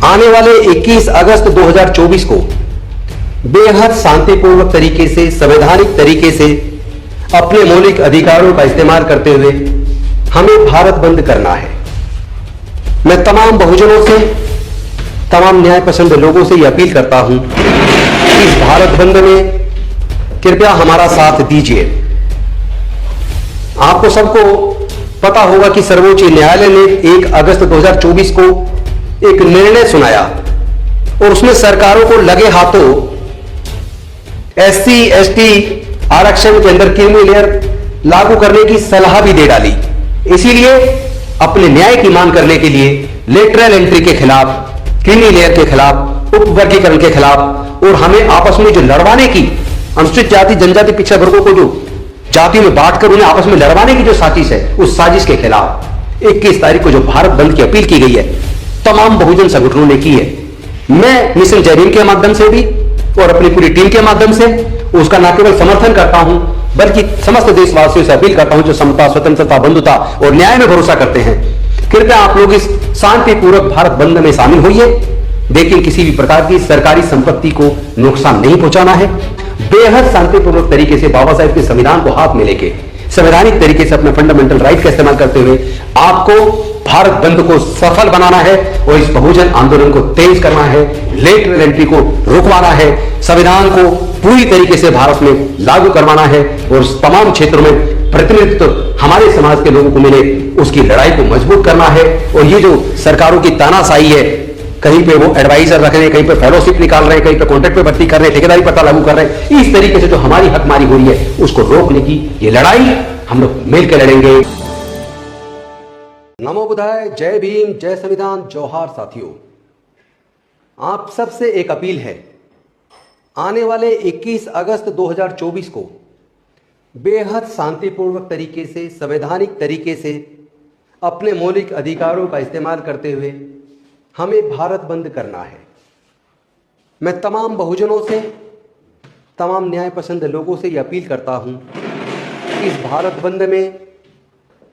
आने वाले 21 अगस्त 2024 को बेहद शांतिपूर्वक तरीके से, संवैधानिक तरीके से अपने मौलिक अधिकारों का इस्तेमाल करते हुए हमें भारत बंद करना है। मैं तमाम बहुजनों से, तमाम न्याय पसंद लोगों से यह अपील करता हूं कि इस भारत बंद में कृपया हमारा साथ दीजिए। आपको सबको पता होगा कि सर्वोच्च न्यायालय ने 1 अगस्त 2024 को एक निर्णय सुनाया और उसमें सरकारों को लगे हाथों एससी एसटी आरक्षण के अंदर क्रीमी लेयर लागू करने की सलाह भी दे डाली। इसीलिए अपने न्याय की मांग करने के लिए लेटरल एंट्री के खिलाफ, क्रीमी लेयर के खिलाफ, उपवर्गीकरण के खिलाफ और हमें आपस में जो लड़वाने की, अनुसूचित जाति जनजाति पिछड़े वर्गों को जो जाति में बांटकर उन्हें आपस में लड़वाने की जो साजिश है, उस साजिश के खिलाफ 21 तारीख को जो भारत बंद की अपील की गई है, तमाम बहुजन संगठनों ने की है। मैं मिशन जयरीन के माध्यम से भी और अपनी पूरी टीम के माध्यम से उसका न केवल समर्थन करता हूं बल्कि समस्त देशवासियों से अपील करता हूं जो समता, स्वतंत्रता, बंधुता और न्याय में भरोसा करते हैं, कृपया आप लोग इस शांतिपूर्वक भारत बंद में शामिल होइए। देखिए, किसी भी प्रकार की सरकारी संपत्ति को नुकसान नहीं पहुंचाना है। बेहद शांतिपूर्वक तरीके से बाबा साहेब के संविधान को हाथ में लेके संवैधानिक तरीके से अपने फंडामेंटल राइट का इस्तेमाल करते हुए आपको भारत बंद को सफल बनाना है और इस बहुजन आंदोलन को तेज करना है, लेटरल एंट्री को रोकवाना है, संविधान को पूरी तरीके से भारत में लागू करवाना है और तमाम क्षेत्रों में प्रतिनिधित्व हमारे समाज के लोगों को मिले, उसकी लड़ाई को मजबूत करना है। और ये जो सरकारों की तानाशाही है, कहीं पे वो एडवाइजर रख रहे हैं, कहीं पे फेलोशिप निकाल रहे हैं, कहीं पे कॉन्ट्रैक्ट पे भर्ती कर रहे हैं, ठेकेदारी पता लागू कर रहे हैं, इस तरीके से जो हमारी हकमारी हो रही है उसको रोकने की ये लड़ाई हम लोग मिलकर लड़ेंगे। नमो बुद्धाय, जय भीम, जय संविधान, जोहार साथियों। आप सबसे एक अपील है, आने वाले 21 अगस्त 2024 को बेहद शांतिपूर्वक तरीके से, संवैधानिक तरीके से अपने मौलिक अधिकारों का इस्तेमाल करते हुए हमें भारत बंद करना है। मैं तमाम बहुजनों से, तमाम न्याय पसंद लोगों से यह अपील करता हूं कि इस भारत बंद में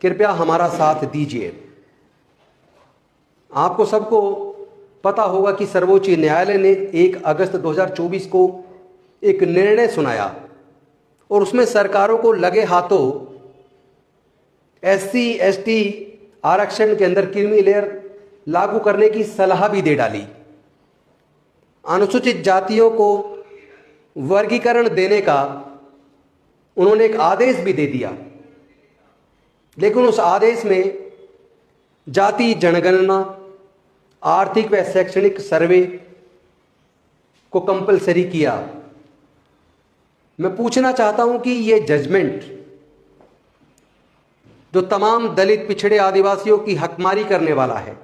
कृपया हमारा साथ दीजिए। आपको सबको पता होगा कि सर्वोच्च न्यायालय ने 1 अगस्त 2024 को एक निर्णय सुनाया और उसमें सरकारों को लगे हाथों एससी एसटी आरक्षण के अंदर क्रीमी लेयर लागू करने की सलाह भी दे डाली। अनुसूचित जातियों को वर्गीकरण देने का उन्होंने एक आदेश भी दे दिया, लेकिन उस आदेश में जाति जनगणना, आर्थिक व शैक्षणिक सर्वे को कंपलसरी किया। मैं पूछना चाहता हूं कि यह जजमेंट जो तमाम दलित, पिछड़े, आदिवासियों की हकमारी करने वाला है,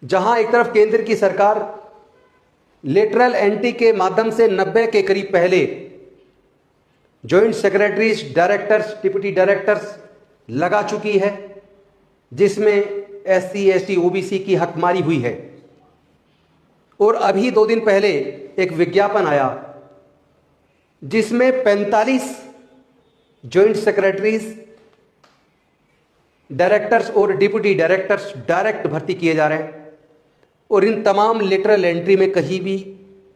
जहां एक तरफ केंद्र की सरकार लेटरल एंट्री के माध्यम से 90 के करीब पहले joint secretaries, directors, deputy directors लगा चुकी है, जिसमें एससी एसटी ओबीसी की हकमारी हुई है। और अभी 2 दिन पहले एक विज्ञापन आया जिसमें 45 जॉइंट सेक्रेटरीज, डायरेक्टर्स और डिप्टी डायरेक्टर्स डायरेक्ट भर्ती किए जा रहे हैं। और इन तमाम लेटरल एंट्री में कहीं भी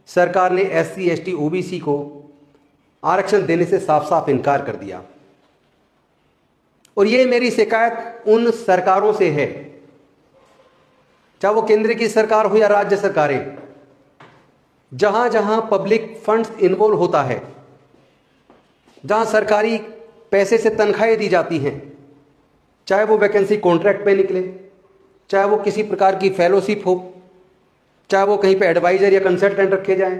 सरकार ने एससी एसटी ओबीसी को आरक्षण देने से साफ साफ इनकार कर दिया। और ये मेरी शिकायत उन सरकारों से है, चाहे वो केंद्र की सरकार हो या राज्य सरकारें, जहां जहां पब्लिक फंड्स इन्वॉल्व होता है, जहां सरकारी पैसे से तनख्वाहें दी जाती हैं, चाहे वो वैकेंसी कॉन्ट्रैक्ट पे निकले, चाहे वो किसी प्रकार की फेलोशिप हो, चाहे वो कहीं पे एडवाइजर या कंसल्टेंट रखे जाएं,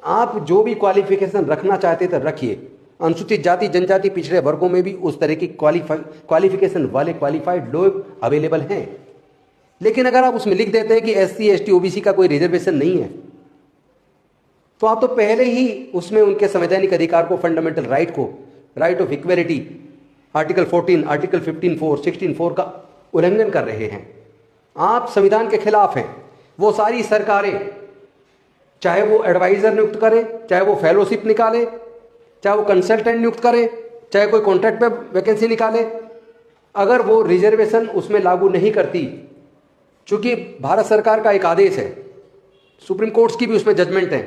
आप जो भी क्वालिफिकेशन रखना चाहते थे रखिए। अनुसूचित जाति जनजाति पिछड़े वर्गों में भी उस तरह की क्वालिफिकेशन वाले क्वालिफाइड लोग अवेलेबल हैं। लेकिन अगर आप उसमें लिख देते हैं कि एससी एसटी ओबीसी का कोई रिजर्वेशन नहीं है, तो आप तो पहले ही उसमें उनके संवैधानिक अधिकार को, फंडामेंटल राइट को, right of equality, article 14, article 15(4), 16(4) का उल्लंघन कर रहे हैं। आप संविधान के खिलाफ हैं। वो सारी सरकारें, चाहे वो एडवाइजर नियुक्त करे, चाहे वो फेलोशिप निकाले, चाहे वो कंसल्टेंट नियुक्त करे, चाहे कोई कॉन्ट्रैक्ट पे वैकेंसी निकाले, अगर वो रिजर्वेशन उसमें लागू नहीं करती चूंकि भारत सरकार का एक आदेश है, सुप्रीम कोर्ट की भी उसमें जजमेंट है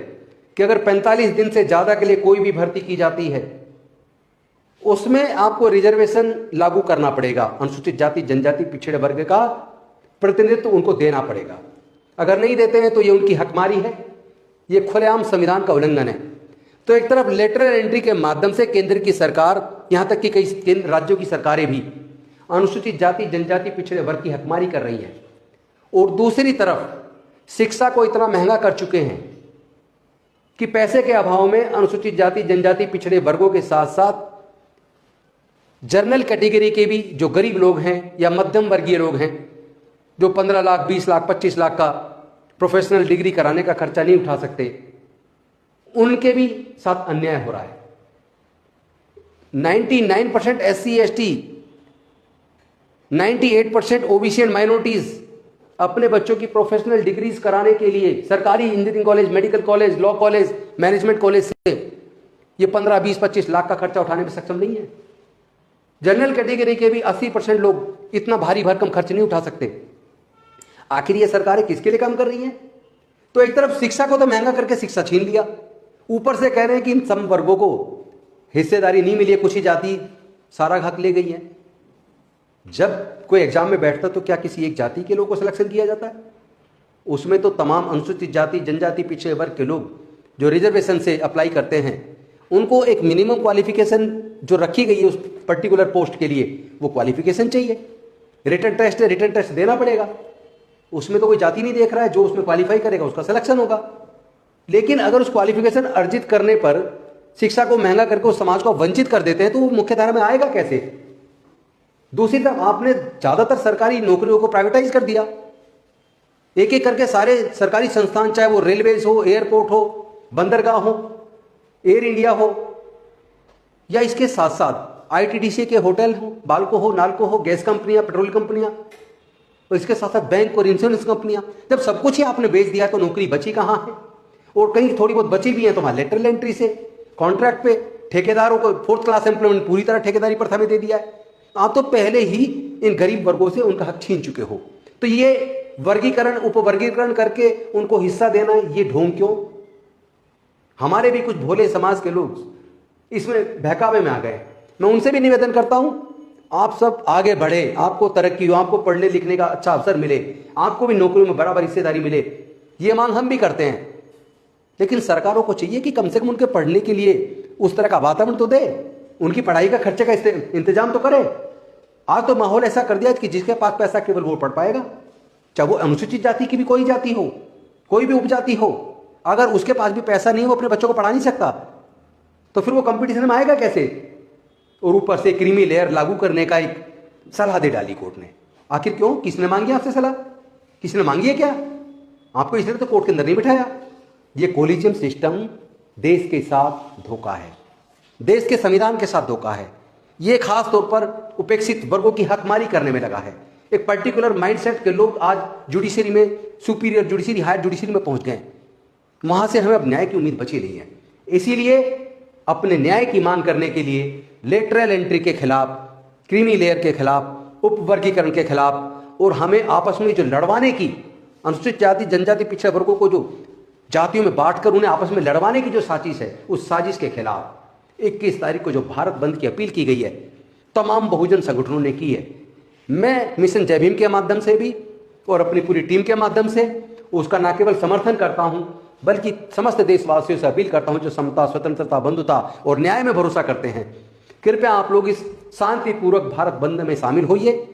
कि अगर 45 दिन से ज्यादा के लिए कोई भी भर्ती की जाती है उसमें आपको रिजर्वेशन लागू करना पड़ेगा। अनुसूचित जाति जनजाति पिछड़े वर्ग का प्रतिनिधित्व उनको देना पड़ेगा। अगर नहीं देते हैं तो ये उनकी हकमारी है, ये खुलेआम संविधान का उल्लंघन है। तो एक तरफ लेटरल एंट्री के माध्यम से केंद्र की सरकार, यहां तक कि कई केंद्र राज्यों की सरकारें भी अनुसूचित जाति जनजाति पिछड़े वर्ग की हकमारी कर रही हैं, और दूसरी तरफ शिक्षा को इतना महंगा कर चुके हैं कि पैसे के अभाव में अनुसूचित जाति जनजाति पिछड़े वर्गों के साथ साथ जनरल कैटेगरी के भी जो गरीब लोग हैं या मध्यम वर्गीय लोग हैं, जो 15 लाख 20 लाख 25 लाख का प्रोफेशनल डिग्री कराने का खर्चा नहीं उठा सकते, उनके भी साथ अन्याय हो रहा है। 99% SC ST, 98% OBC and minorities अपने बच्चों की प्रोफेशनल डिग्रीज कराने के लिए सरकारी engineering college, medical college, law college, management college से ये 15 20 25 लाख का खर्चा उठाने में सक्षम नहीं है। जनरल कैटेगरी के भी 80% लोग इतना भारी भरकम खर्च नहीं उठा सकते। आखिर ये सरकारें किसके लिए काम कर रही हैं? तो एक तरफ शिक्षा को तो महंगा करके शिक्षा छीन लिया, ऊपर से कह रहे हैं कि इन सम वर्गों को हिस्सेदारी नहीं मिली है, कुछ ही जाति सारा हक ले गई है। जब कोई एग्जाम में बैठता तो क्या किसी एक जाति के लोगों को सिलेक्शन किया जाता है? उसमें तो तमाम अनुसूचित जाति जनजाति पिछड़े वर्ग के लोग जो रिजर्वेशन से अप्लाई करते हैं उनको एक मिनिमम क्वालिफिकेशन जो रखी गई है उस पर्टिकुलर पोस्ट के लिए, वो क्वालिफिकेशन चाहिए। रिटन टेस्ट है, रिटन टेस्ट देना पड़ेगा। उसमें तो कोई जाति नहीं देख रहा है, जो उसमें क्वालिफाई करेगा उसका सिलेक्शन होगा। लेकिन अगर उस क्वालिफिकेशन अर्जित करने पर शिक्षा को महंगा करके उस समाज को वंचित कर देते हैं तो वो मुख्यधारा में आएगा कैसे? दूसरी तरफ आपने ज्यादातर सरकारी नौकरियों को प्राइवेटाइज कर दिया। एक एक करके सारे सरकारी संस्थान, चाहे वो रेलवेज हो, एयरपोर्ट हो, बंदरगाह हो, एयर इंडिया हो, या इसके साथ साथ ITDC के होटल हो, बाल्को हो, नाल्को हो, गैस कंपनियां, पेट्रोल कंपनियां, और इसके साथ साथ बैंक और इंश्योरेंस कंपनियां, जब सब कुछ ही आपने बेच दिया तो नौकरी बची कहां है? और कहीं थोड़ी बहुत बची भी है तो वहां लेटरल एंट्री से कॉन्ट्रैक्ट पे ठेकेदारों को 4th क्लास एम्प्लॉयमेंट पूरी तरह ठेकेदारी प्रथा में दे दिया है। आप तो पहले ही इन गरीब वर्गों से उनका हक छीन चुके हो। तो ये वर्गीकरण उपवर्गीकरण करके उनको हिस्सा देना, ये ढोंग क्यों? हमारे भी कुछ भोले समाज के लोग इसमें बहकावे में आ गए। मैं उनसे भी निवेदन करता हूं, आप सब आगे बढ़े, आपको तरक्की हो, आपको पढ़ने लिखने का अच्छा अवसर मिले, आपको भी नौकरियों में बराबर हिस्सेदारी मिले, ये मांग हम भी करते हैं। लेकिन सरकारों को चाहिए कि कम से कम उनके पढ़ने के लिए उस तरह का वातावरण तो दे, उनकी पढ़ाई का खर्चे का इंतजाम तो करे। आज तो माहौल ऐसा कर दिया कि जिसके पास पैसा केवल वो पढ़ पाएगा, चाहे वो अनुसूचित जाति की भी कोई जाति हो, कोई भी उपजाति हो, अगर उसके पास भी पैसा नहीं है, वो अपने बच्चों को पढ़ा नहीं सकता, तो फिर वो कंपटीशन में आएगा कैसे? और ऊपर से क्रीमी लेयर लागू करने का एक सलाह दे डाली कोर्ट ने। आखिर क्यों? किसने मांगी आपसे सलाह? किसने मांगी है क्या? आपको इसलिए तो कोर्ट के अंदर नहीं बिठाया। ये कोलिजियम सिस्टम देश के साथ धोखा है, देश के संविधान के साथ धोखा है। ये खास तौर पर उपेक्षित वर्गों की हकमारी करने में लगा है। एक पर्टिकुलर माइंडसेट के लोग आज जुडिशरी में, सुपीरियर जुडिशरी, हायर जुडिशरी में पहुंच गए। वहां से हमें अब न्याय की उम्मीद बची नहीं है। इसीलिए अपने न्याय की मांग करने के लिए लेटरल एंट्री के खिलाफ, क्रीमी लेयर के खिलाफ, उपवर्गीकरण के खिलाफ, और हमें आपस में जो लड़वाने की, अनुसूचित जाति जनजाति पिछड़े वर्गों को जो जातियों में बांटकर उन्हें आपस में लड़वाने की जो साजिश है, उस साजिश के खिलाफ 21 तारीख को जो भारत बंद की अपील की गई है, तमाम बहुजन संगठनों ने की है। मैं मिशन जय भीम के माध्यम से भी और अपनी पूरी टीम के माध्यम से उसका न केवल समर्थन करता हूं, बल्कि समस्त देशवासियों से अपील करता हूं जो समता, स्वतंत्रता, बंधुता और न्याय में भरोसा करते हैं, कृपया आप लोग इस शांतिपूर्वक भारत बंद में शामिल होइए।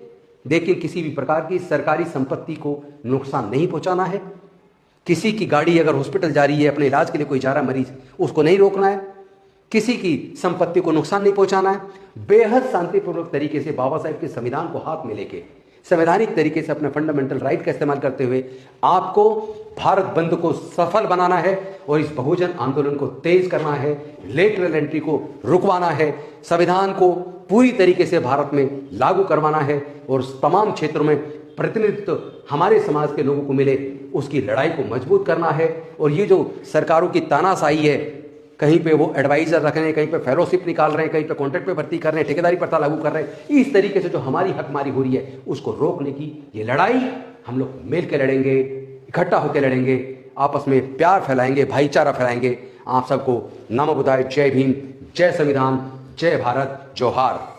लेकिन किसी भी प्रकार की सरकारी संपत्ति को नुकसान नहीं पहुंचाना है। किसी की गाड़ी अगर हॉस्पिटल जा रही है, अपने इलाज के लिए कोई जा रहा मरीज, उसको नहीं रोकना है। किसी की संपत्ति को नुकसान नहीं पहुंचाना है। बेहद शांतिपूर्वक तरीके से बाबा साहेब के संविधान को हाथ में लेके संवैधानिक तरीके से अपने फंडामेंटल राइट का इस्तेमाल करते हुए आपको भारत बंद को सफल बनाना है और इस बहुजन आंदोलन को तेज करना है, लेटरल एंट्री को रुकवाना है, संविधान को पूरी तरीके से भारत में लागू करवाना है और तमाम क्षेत्रों में प्रतिनिधित्व हमारे समाज के लोगों को मिले, उसकी लड़ाई को मजबूत करना है। और ये जो सरकारों की तानाशाही है, कहीं पे वो एडवाइजर रख रहे हैं, कहीं पे फेलोशिप निकाल रहे हैं, कहीं पे कॉन्ट्रैक्ट पे भर्ती कर रहे हैं, ठेकेदारी प्रथा लागू कर रहे हैं, इस तरीके से जो हमारी हकमारी हो रही है उसको रोकने की ये लड़ाई हम लोग मिल के लड़ेंगे, इकट्ठा होकर लड़ेंगे, आपस में प्यार फैलाएंगे, भाईचारा फैलाएंगे। आप सबको नमो बुद्धाय, जय भीम, जय संविधान, जय भारत, जोहार।